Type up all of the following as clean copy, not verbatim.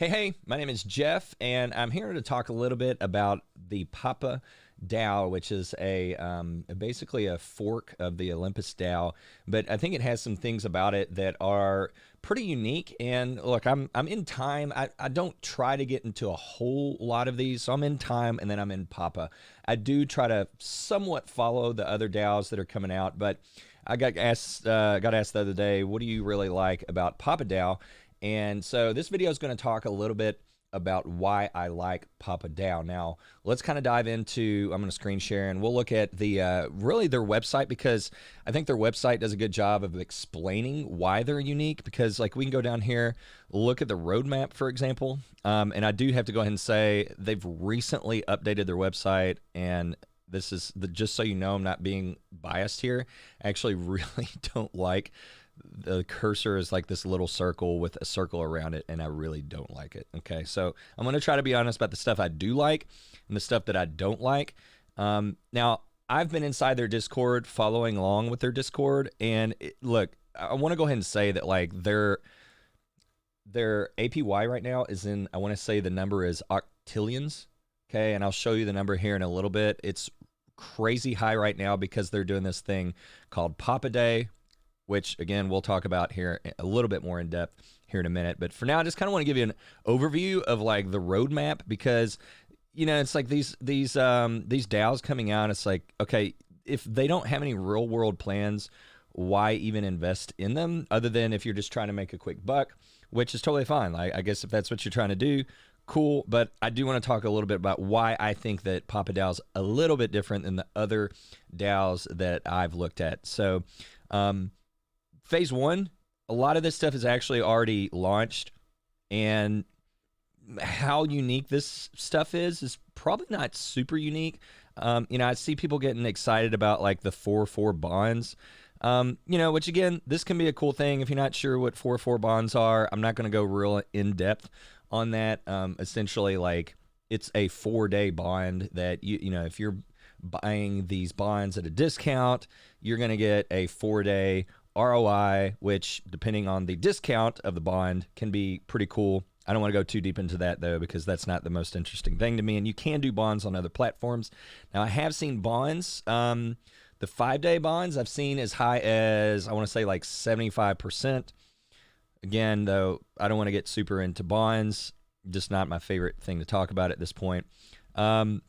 Hey, my name is Jeff, and I'm here to talk a little bit about the Papa DAO, which is basically a fork of the Olympus DAO. But I think it has some things about it that are pretty unique. And look, I'm in time. I don't try to get into a whole lot of these, so I'm in time, and then I'm in Papa. I do try to somewhat follow the other DAOs that are coming out, but I got asked the other day, what do you really like about Papa DAO? And so this video is going to talk a little bit about why I like PapaDAO. Now, let's kind of dive into, I'm going to screen share, and we'll look at the really their website, because I think their website does a good job of explaining why they're unique. Because like we can go down here, look at the roadmap, for example, and I do have to go ahead and say they've recently updated their website, and this is just so you know, I'm not being biased here. I actually really don't like the cursor is like this little circle with a circle around it, and I really don't like it. Okay, so I'm going to try to be honest about the stuff I do like and the stuff that I don't like. Now, I've been inside their Discord, following along with their Discord, and look, I want to go ahead and say that like their APY right now is in, I want to say the number is Octillions. Okay, and I'll show you the number here in a little bit. It's crazy high right now because they're doing this thing called Papa Day, which again, we'll talk about here a little bit more in depth here in a minute. But for now, I just kind of want to give you an overview of like the roadmap, because, you know, it's like these DAOs coming out. It's like, okay, if they don't have any real world plans, why even invest in them, other than if you're just trying to make a quick buck, which is totally fine. Like, I guess if that's what you're trying to do, cool. But I do want to talk a little bit about why I think that PapaDAO is a little bit different than the other DAOs that I've looked at. So, Phase 1, a lot of this stuff is actually already launched, and how unique this stuff is probably not super unique. You know, I see people getting excited about like the 4-4 bonds, you know, which again, this can be a cool thing. If you're not sure what 4-4 bonds are, I'm not going to go real in depth on that. Essentially, like, it's a 4-day bond that you know, if you're buying these bonds at a discount, you're going to get a 4-day ROI, which depending on the discount of the bond can be pretty cool. I don't want to go too deep into that though, because that's not the most interesting thing to me. And you can do bonds on other platforms. Now, I have seen bonds, the 5-day bonds I've seen as high as, I want to say like 75%. Again, though, I don't want to get super into bonds. Just not my favorite thing to talk about at this point. So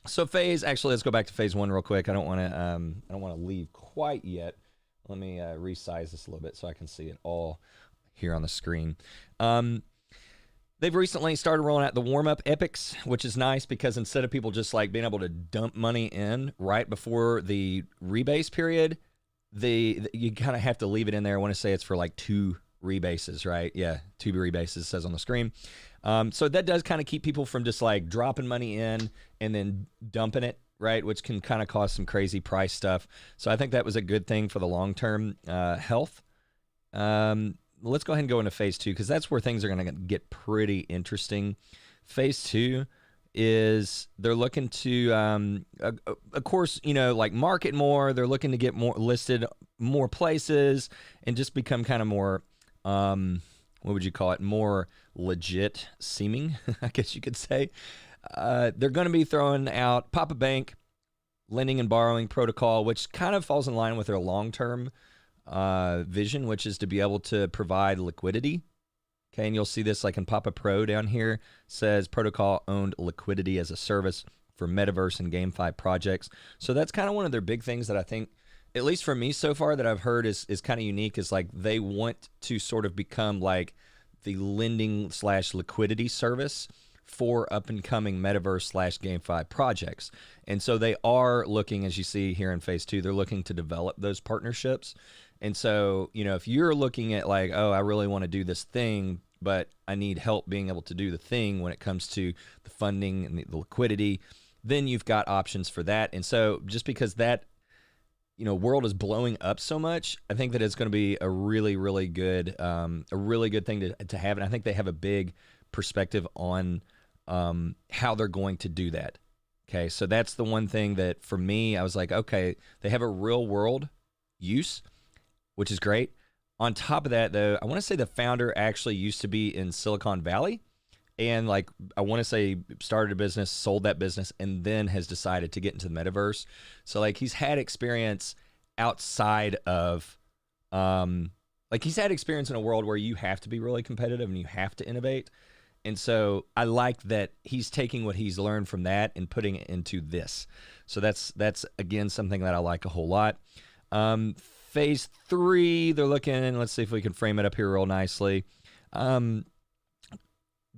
let's go back to phase 1 real quick. I don't want to leave quite yet. Let me resize this a little bit so I can see it all here on the screen. They've recently started rolling out the warm-up epics, which is nice because instead of people just like being able to dump money in right before the rebase period, you kind of have to leave it in there. I want to say it's for like 2 rebases, right? Yeah, 2 rebases says on the screen. So that does kind of keep people from just like dropping money in and then dumping it, right? Which can kind of cause some crazy price stuff. So I think that was a good thing for the long-term health. Let's go ahead and go into phase 2, because that's where things are going to get pretty interesting. Phase 2 is they're looking to, of course, you know, like market more. They're looking to get more listed, more places, and just become kind of more, what would you call it? More legit seeming, I guess you could say. They're going to be throwing out Papa Bank lending and borrowing protocol, which kind of falls in line with their long-term vision, which is to be able to provide liquidity. Okay, and you'll see this like in Papa Pro down here, says protocol owned liquidity as a service for metaverse and GameFi projects. So that's kind of one of their big things that I think, at least for me so far, that I've heard is kind of unique, is like they want to sort of become like the lending / liquidity service for up and coming metaverse / GameFi projects. And so they are looking, as you see here in phase 2, they're looking to develop those partnerships. And so, you know, if you're looking at like, oh, I really want to do this thing, but I need help being able to do the thing when it comes to the funding and the liquidity, then you've got options for that. And so just because that, you know, world is blowing up so much, I think that it's going to be a really, really good thing to have. And I think they have a big perspective on how they're going to do that. Okay, so that's the one thing that for me, I was like, okay, they have a real world use, which is great. On top of that, though, I want to say the founder actually used to be in Silicon Valley. and like I want to say started a business, sold that business, and then has decided to get into the metaverse. So like he's had experience outside of like he's had experience in a world where you have to be really competitive and you have to innovate. And so I like that he's taking what he's learned from that and putting it into this. So that's again something that I like a whole lot. Phase 3, they're looking, let's see if we can frame it up here real nicely.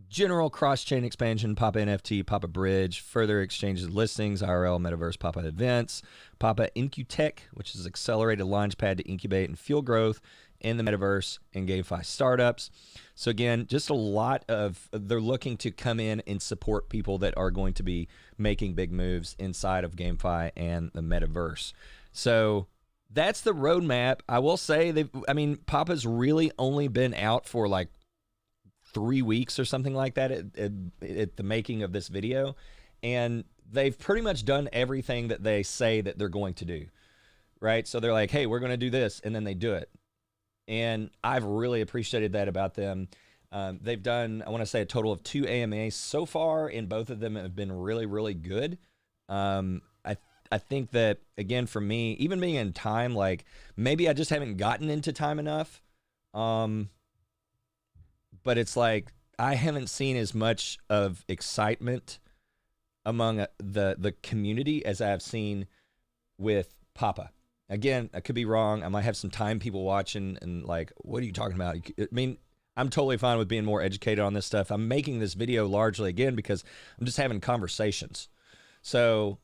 General cross-chain expansion, Papa NFT, Papa Bridge, further exchanges of listings, IRL, Metaverse, Papa events, Papa Incutech, which is accelerated launchpad to incubate and fuel growth in the Metaverse and GameFi startups. So again, just a lot of, they're looking to come in and support people that are going to be making big moves inside of GameFi and the Metaverse. So that's the roadmap. I will say Papa's really only been out for like 3 weeks or something like that at the making of this video. And they've pretty much done everything that they say that they're going to do, right? So they're like, hey, we're going to do this, and then they do it. And I've really appreciated that about them. They've done, I want to say, a total of 2 AMAs so far, and both of them have been really, really good. I think that, again, for me, even being in time, like maybe I just haven't gotten into time enough. But it's like I haven't seen as much of excitement among the community as I've seen with Papa. Again, I could be wrong. I might have some time people watching and like, what are you talking about? I mean, I'm totally fine with being more educated on this stuff. I'm making this video largely, again, because I'm just having conversations. So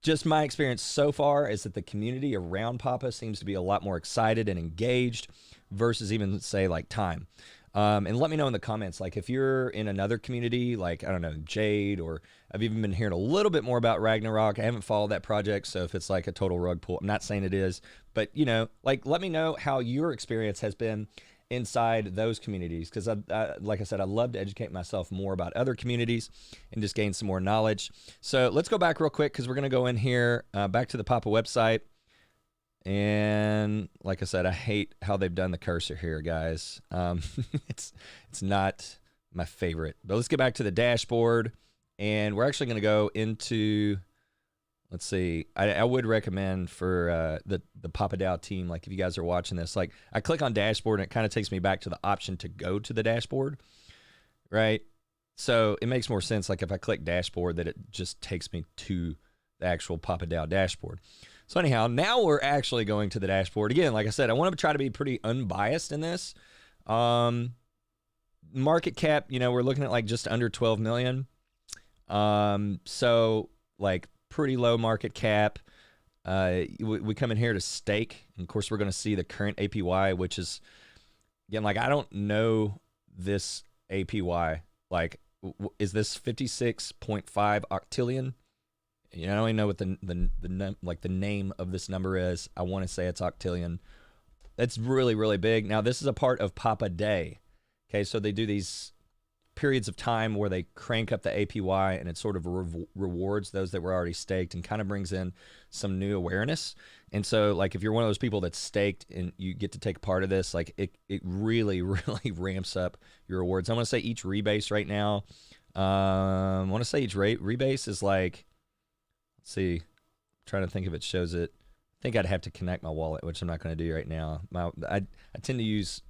just my experience so far is that the community around Papa seems to be a lot more excited and engaged versus even, say, like time. And let me know in the comments, like if you're in another community, like, I don't know, Jade, or I've even been hearing a little bit more about Ragnarok. I haven't followed that project, so if it's like a total rug pull, I'm not saying it is, but, you know, like, let me know how your experience has been inside those communities, because like I said, I love to educate myself more about other communities and just gain some more knowledge. So let's go back real quick, because we're going to go in here, back to the Papa website. And like I said, I hate how they've done the cursor here, guys. It's not my favorite. But let's get back to the dashboard. And we're actually going to go into, let's see, I would recommend for the PapaDAO team, like if you guys are watching this, like I click on dashboard and it kind of takes me back to the option to go to the dashboard, right? So it makes more sense, like if I click dashboard, that it just takes me to the actual PapaDAO dashboard. So anyhow, now we're actually going to the dashboard. Again, like I said, I want to try to be pretty unbiased in this. Market cap, you know, we're looking at like just under 12 million. So like pretty low market cap. We come in here to stake. And of course, we're going to see the current APY, which is, again, like I don't know this APY. Like, is this 56.5 octillion? You know, I don't even know what the name of this number is. I want to say it's octillion. That's really, really big. Now, this is a part of Papa Day. Okay, so they do these periods of time where they crank up the APY, and it sort of rewards those that were already staked and kind of brings in some new awareness. And so, like, if you're one of those people that's staked and you get to take a part of this, like, it really, really ramps up your rewards. I want to say each rebase right now, I want to say each rebase is like, see, I'm trying to think if it shows it. I think I'd have to connect my wallet, which I'm not going to do right now. I tend to use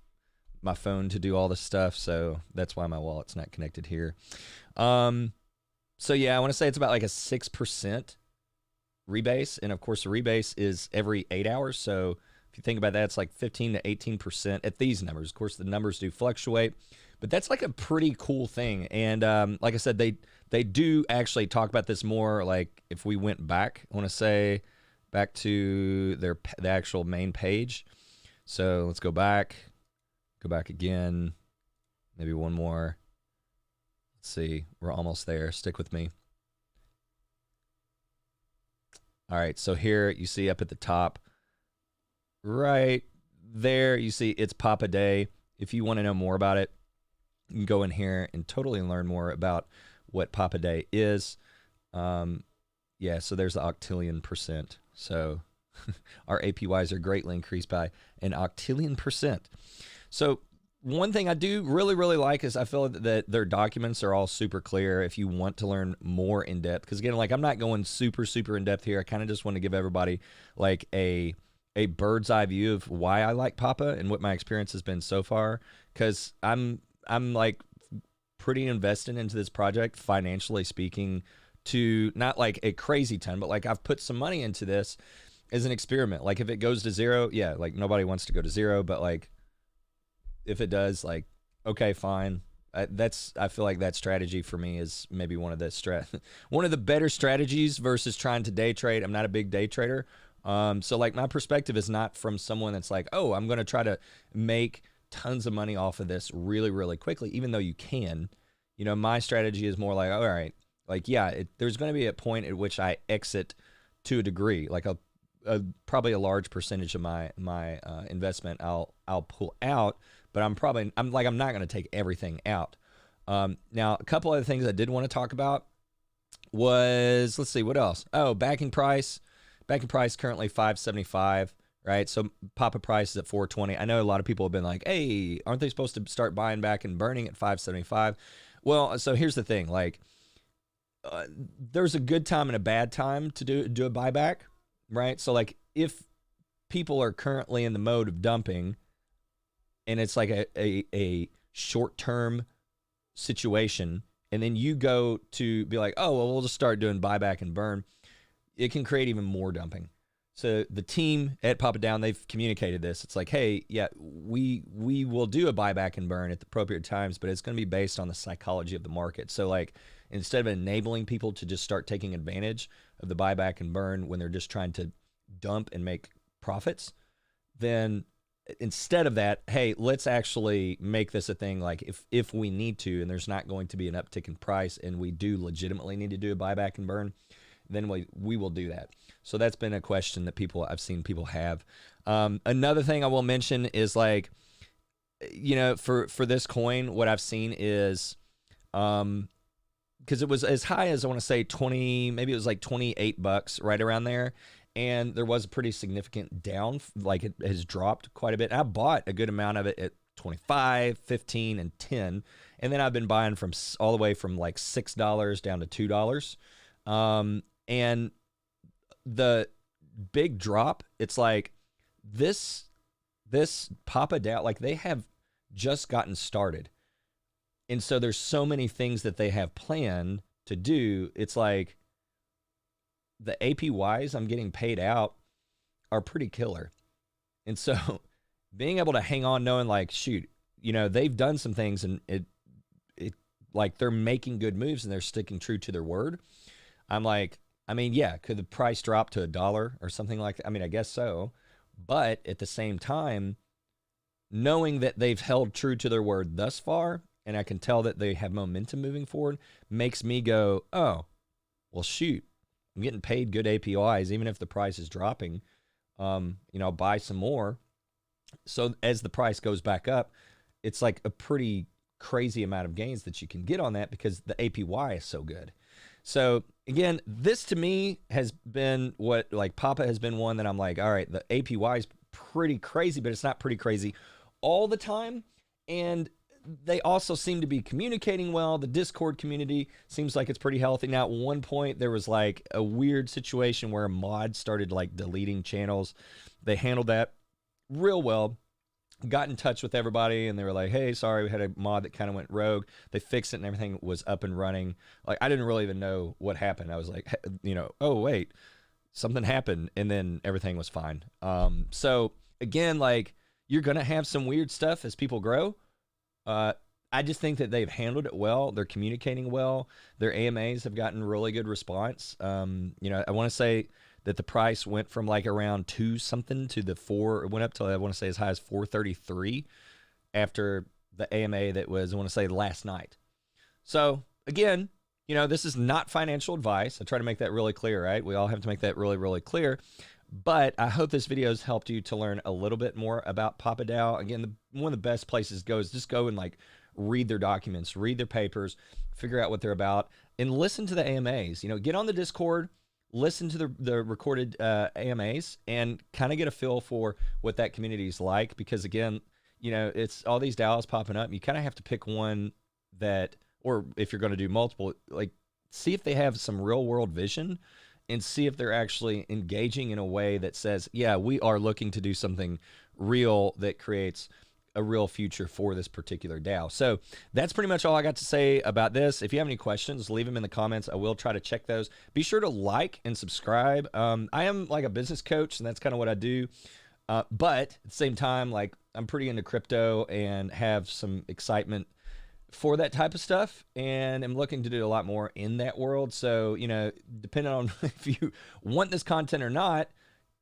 my phone to do all this stuff, so that's why my wallet's not connected here. So yeah, I want to say it's about like a 6% rebase, and of course the rebase is every 8 hours. So if you think about that, it's like 15 to 18% at these numbers. Of course, the numbers do fluctuate, but that's like a pretty cool thing. And like I said, they do actually talk about this more. Like if we went back, I want to say back to the actual main page. So let's go back again, maybe one more. Let's see, we're almost there. Stick with me. All right, so here you see up at the top, right there, you see it's Papa Day. If you want to know more about it, you can go in here and totally learn more about what Papa Day is. Yeah, so there's the octillion percent. So our APYs are greatly increased by an octillion percent. So one thing I do really, really like is I feel that their documents are all super clear if you want to learn more in depth. Because again, like I'm not going super, super in depth here. I kind of just want to give everybody like a bird's eye view of why I like Papa and what my experience has been so far. Because I'm like pretty invested into this project, financially speaking, to not like a crazy ton, but like I've put some money into this as an experiment. Like if it goes to zero, yeah, like nobody wants to go to zero, but like if it does, like, okay, fine. I feel like that strategy for me is maybe one of the better strategies versus trying to day trade. I'm not a big day trader. So like my perspective is not from someone that's like, oh, I'm going to try to make tons of money off of this really, really quickly, even though you can. You know, my strategy is more like, all right, like, yeah, there's going to be a point at which I exit to a degree, like probably a large percentage of my investment I'll pull out, but I'm not going to take everything out. Now, a couple other things I did want to talk about was, let's see, what else? Oh, backing price. Backing price currently 575, right? So Papa price is at 420. I know a lot of people have been like, hey, aren't they supposed to start buying back and burning at 575? Well, so here's the thing. Like, there's a good time and a bad time to do a buyback, right? So like if people are currently in the mode of dumping and it's like a short-term situation, and then you go to be like, oh, well, we'll just start doing buyback and burn, it can create even more dumping. So the team at PapaDAO, they've communicated this. It's like, hey, yeah, we will do a buyback and burn at the appropriate times, but it's going to be based on the psychology of the market. So like instead of enabling people to just start taking advantage of the buyback and burn when they're just trying to dump and make profits, then instead of that, hey, let's actually make this a thing. Like if we need to, and there's not going to be an uptick in price and we do legitimately need to do a buyback and burn, then we will do that. So that's been a question that I've seen people have. Another thing I will mention is like, you know, for this coin, what I've seen is, because it was as high as I want to say 20, maybe it was like $28, right around there. And there was a pretty significant down, like it has dropped quite a bit. I bought a good amount of it at 25, 15, and 10. And then I've been buying from all the way from like $6 down to $2. And the big drop, it's like this PapaDAO, like they have just gotten started. And so there's so many things that they have planned to do. It's like the APYs I'm getting paid out are pretty killer. And so being able to hang on knowing like, shoot, you know, they've done some things and it like they're making good moves and they're sticking true to their word. I'm like, I mean, yeah, could the price drop to $1 or something like that? I mean, I guess so. But at the same time, knowing that they've held true to their word thus far, and I can tell that they have momentum moving forward, makes me go, oh, well, shoot, I'm getting paid good APIs, even if the price is dropping. You know, I'll buy some more. So as the price goes back up, it's like a pretty crazy amount of gains that you can get on that because the APY is so good. So again, this to me has been what, like Papa has been one that I'm like, all right, the APY is pretty crazy, but it's not pretty crazy all the time. And they also seem to be communicating well. The Discord community seems like it's pretty healthy. Now, at one point, there was like a weird situation where a mod started like deleting channels. They handled that real well. Got in touch with everybody and they were like, hey, sorry, we had a mod that kind of went rogue. They fixed it and everything was up and running. Like, I didn't really even know what happened. I was like, you know, oh, wait, something happened. And then everything was fine. So again, like you're going to have some weird stuff as people grow. I just think that they've handled it well. They're communicating well. Their AMAs have gotten really good response. You know, I want to say that the price went from like around 2 something to the 4. It went up to, I want to say, as high as 433 after the AMA that was, I want to say, last night. So again, you know, this is not financial advice. I try to make that really clear, right? We all have to make that really, really clear. But I hope this video has helped you to learn a little bit more about PapaDAO. Again, one of the best places to go is just go and like read their documents, read their papers, figure out what they're about, and listen to the AMAs. You know, get on the Discord, listen to the recorded AMAs, and kind of get a feel for what that community is like. Because again, you know, it's all these DAOs popping up. You kind of have to pick one that, or if you're going to do multiple, like see if they have some real world vision and see if they're actually engaging in a way that says, yeah, we are looking to do something real that creates a real future for this particular DAO. So that's pretty much all I got to say about this. If you have any questions, leave them in the comments. I will try to check those. Be sure to like and subscribe. I am like a business coach, and that's kind of what I do. But at the same time, like I'm pretty into crypto and have some excitement for that type of stuff, and I'm looking to do a lot more in that world. So, you know, depending on if you want this content or not,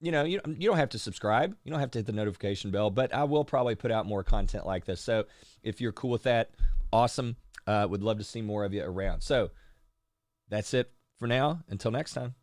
you know, you don't have to subscribe. You don't have to hit the notification bell, but I will probably put out more content like this. So if you're cool with that, awesome. Would love to see more of you around. So that's it for now. Until next time.